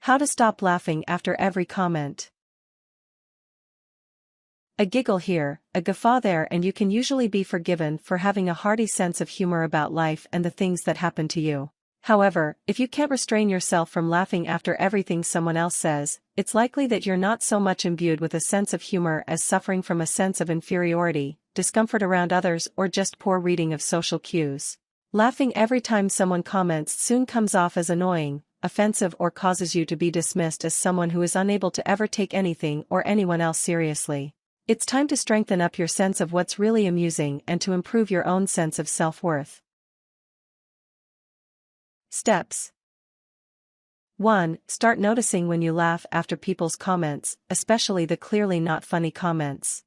How to stop laughing after every comment. A giggle here, a guffaw there, and you can usually be forgiven for having a hearty sense of humor about life and the things that happen to you. However, if you can't restrain yourself from laughing after everything someone else says, it's likely that you're not so much imbued with a sense of humor as suffering from a sense of inferiority, discomfort around others, or just poor reading of social cues. Laughing every time someone comments soon comes off as annoying, offensive, or causes you to be dismissed as someone who is unable to ever take anything or anyone else seriously. It's time to strengthen up your sense of what's really amusing and to improve your own sense of self-worth. Steps. 1. Start noticing when you laugh after people's comments, especially the clearly not funny comments.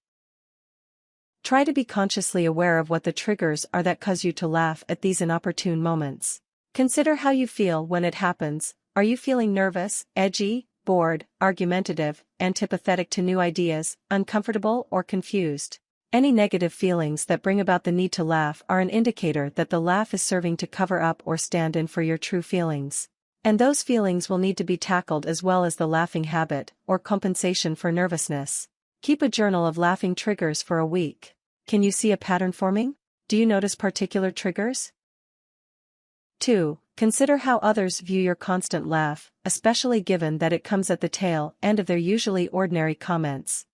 Try to be consciously aware of what the triggers are that cause you to laugh at these inopportune moments. Consider how you feel when it happens. Are you feeling nervous, edgy, bored, argumentative, antipathetic to new ideas, uncomfortable, or confused? Any negative feelings that bring about the need to laugh are an indicator that the laugh is serving to cover up or stand in for your true feelings. And those feelings will need to be tackled as well as the laughing habit, or compensation for nervousness. Keep a journal of laughing triggers for a week. Can you see a pattern forming? Do you notice particular triggers? 2. Consider how others view your constant laugh, especially given that it comes at the tail end of their usually ordinary comments.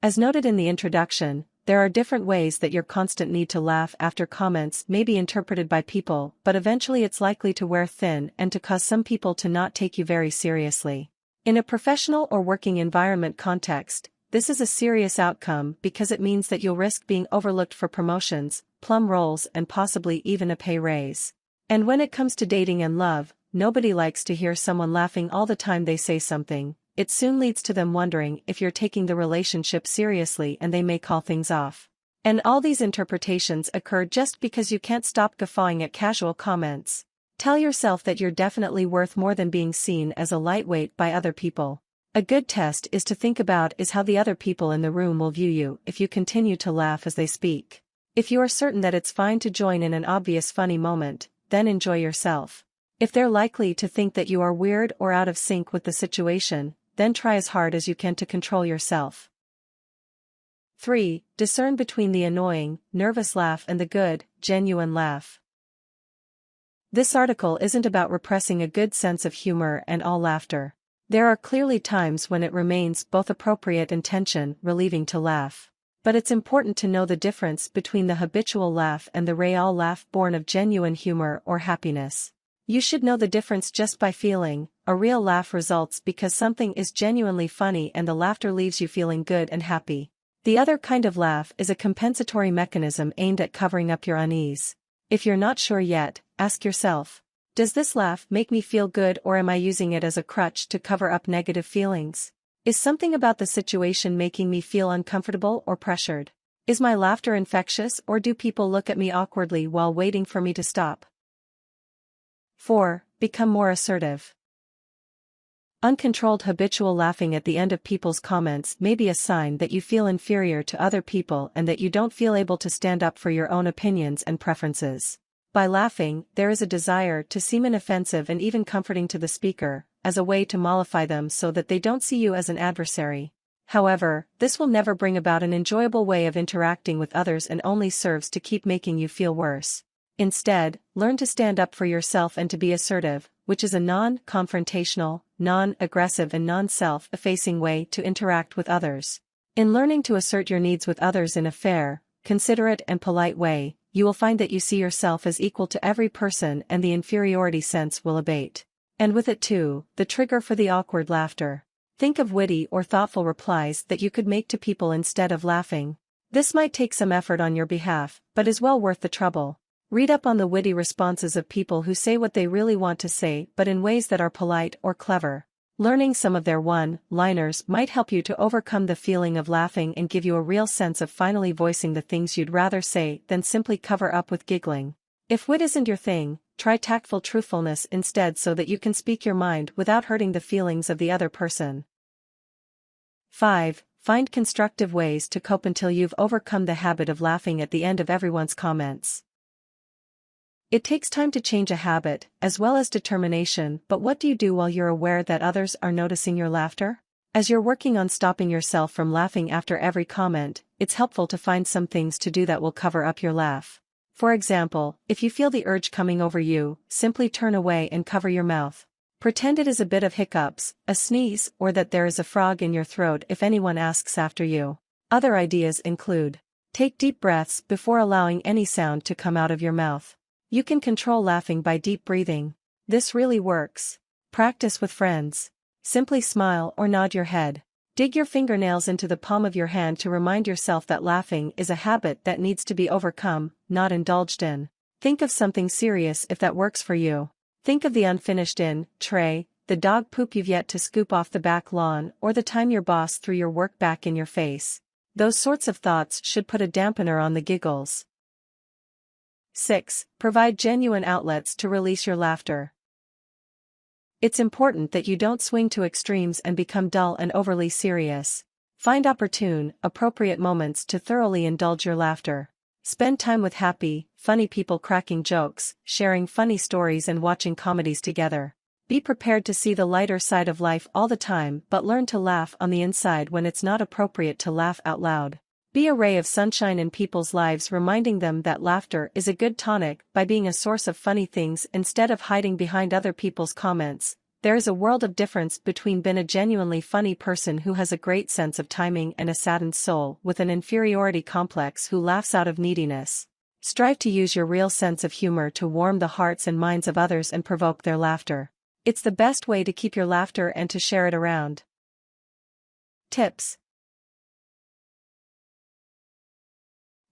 As noted in the introduction, there are different ways that your constant need to laugh after comments may be interpreted by people, but eventually it's likely to wear thin and to cause some people to not take you very seriously. In a professional or working environment context, this is a serious outcome because it means that you'll risk being overlooked for promotions, plum roles, and possibly even a pay raise. And when it comes to dating and love, nobody likes to hear someone laughing all the time they say something. It soon leads to them wondering if you're taking the relationship seriously, and they may call things off. And all these interpretations occur just because you can't stop guffawing at casual comments. Tell yourself that you're definitely worth more than being seen as a lightweight by other people. A good test is to think about is how the other people in the room will view you if you continue to laugh as they speak. If you are certain that it's fine to join in an obvious funny moment, then enjoy yourself. If they're likely to think that you are weird or out of sync with the situation, then try as hard as you can to control yourself. 3. Discern between the annoying, nervous laugh and the good, genuine laugh. This article isn't about repressing a good sense of humor and all laughter. There are clearly times when it remains both appropriate and tension-relieving to laugh. But it's important to know the difference between the habitual laugh and the real laugh born of genuine humor or happiness. You should know the difference just by feeling. A real laugh results because something is genuinely funny and the laughter leaves you feeling good and happy. The other kind of laugh is a compensatory mechanism aimed at covering up your unease. If you're not sure yet, ask yourself, does this laugh make me feel good, or am I using it as a crutch to cover up negative feelings? Is something about the situation making me feel uncomfortable or pressured? Is my laughter infectious, or do people look at me awkwardly while waiting for me to stop? 4. Become more assertive. Uncontrolled habitual laughing at the end of people's comments may be a sign that you feel inferior to other people and that you don't feel able to stand up for your own opinions and preferences. By laughing, there is a desire to seem inoffensive and even comforting to the speaker, as a way to mollify them so that they don't see you as an adversary. However, this will never bring about an enjoyable way of interacting with others and only serves to keep making you feel worse. Instead, learn to stand up for yourself and to be assertive, which is a non-confrontational, non-aggressive and non-self-effacing way to interact with others. In learning to assert your needs with others in a fair, considerate and polite way, you will find that you see yourself as equal to every person and the inferiority sense will abate. And with it too, the trigger for the awkward laughter. Think of witty or thoughtful replies that you could make to people instead of laughing. This might take some effort on your behalf, but is well worth the trouble. Read up on the witty responses of people who say what they really want to say but in ways that are polite or clever. Learning some of their one-liners might help you to overcome the feeling of laughing and give you a real sense of finally voicing the things you'd rather say than simply cover up with giggling. If wit isn't your thing, try tactful truthfulness instead so that you can speak your mind without hurting the feelings of the other person. 5. Find constructive ways to cope until you've overcome the habit of laughing at the end of everyone's comments. It takes time to change a habit, as well as determination, but what do you do while you're aware that others are noticing your laughter? As you're working on stopping yourself from laughing after every comment, it's helpful to find some things to do that will cover up your laugh. For example, if you feel the urge coming over you, simply turn away and cover your mouth. Pretend it is a bit of hiccups, a sneeze, or that there is a frog in your throat if anyone asks after you. Other ideas include: take deep breaths before allowing any sound to come out of your mouth. You can control laughing by deep breathing. This really works. Practice with friends. Simply smile or nod your head. Dig your fingernails into the palm of your hand to remind yourself that laughing is a habit that needs to be overcome, not indulged in. Think of something serious if that works for you. Think of the unfinished tray, the dog poop you've yet to scoop off the back lawn, or the time your boss threw your work back in your face. Those sorts of thoughts should put a dampener on the giggles. 6. Provide genuine outlets to release your laughter. It's important that you don't swing to extremes and become dull and overly serious. Find opportune, appropriate moments to thoroughly indulge your laughter. Spend time with happy, funny people cracking jokes, sharing funny stories and watching comedies together. Be prepared to see the lighter side of life all the time, but learn to laugh on the inside when it's not appropriate to laugh out loud. Be a ray of sunshine in people's lives, reminding them that laughter is a good tonic by being a source of funny things instead of hiding behind other people's comments. There is a world of difference between being a genuinely funny person who has a great sense of timing and a saddened soul with an inferiority complex who laughs out of neediness. Strive to use your real sense of humor to warm the hearts and minds of others and provoke their laughter. It's the best way to keep your laughter and to share it around. Tips.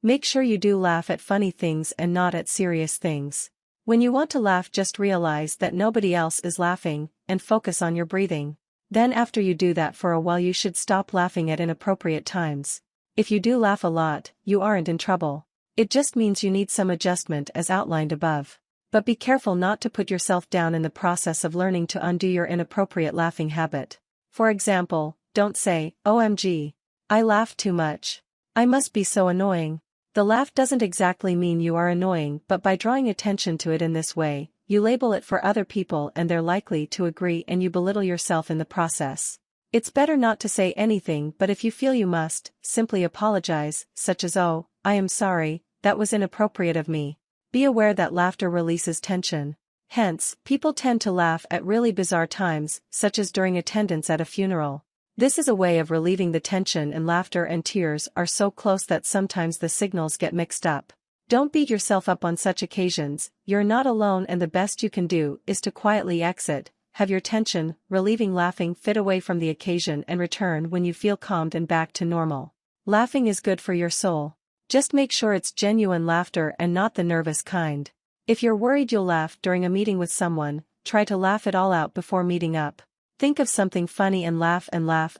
Make sure you do laugh at funny things and not at serious things. When you want to laugh, just realize that nobody else is laughing, and focus on your breathing. Then after you do that for a while, you should stop laughing at inappropriate times. If you do laugh a lot, you aren't in trouble. It just means you need some adjustment as outlined above. But be careful not to put yourself down in the process of learning to undo your inappropriate laughing habit. For example, don't say, "OMG, I laughed too much. I must be so annoying." The laugh doesn't exactly mean you are annoying, but by drawing attention to it in this way, you label it for other people and they're likely to agree, and you belittle yourself in the process. It's better not to say anything, but if you feel you must, simply apologize, such as, "Oh, I am sorry, that was inappropriate of me." Be aware that laughter releases tension. Hence, people tend to laugh at really bizarre times, such as during attendance at a funeral. This is a way of relieving the tension, and laughter and tears are so close that sometimes the signals get mixed up. Don't beat yourself up on such occasions. You're not alone, and the best you can do is to quietly exit, have your tension, relieving laughing fit away from the occasion, and return when you feel calmed and back to normal. Laughing is good for your soul. Just make sure it's genuine laughter and not the nervous kind. If you're worried you'll laugh during a meeting with someone, try to laugh it all out before meeting up. Think of something funny and laugh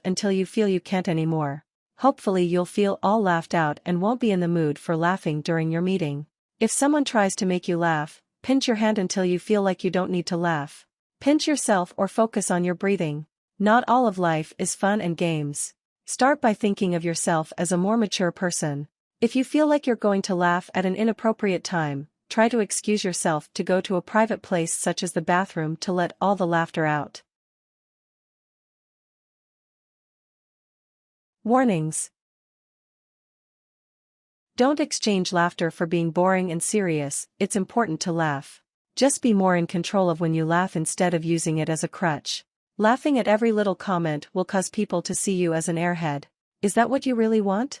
until you feel you can't anymore. Hopefully you'll feel all laughed out and won't be in the mood for laughing during your meeting. If someone tries to make you laugh, pinch your hand until you feel like you don't need to laugh. Pinch yourself or focus on your breathing. Not all of life is fun and games. Start by thinking of yourself as a more mature person. If you feel like you're going to laugh at an inappropriate time, try to excuse yourself to go to a private place such as the bathroom to let all the laughter out. Warnings. Don't exchange laughter for being boring and serious. It's important to laugh. Just be more in control of when you laugh instead of using it as a crutch. Laughing at every little comment will cause people to see you as an airhead. Is that what you really want?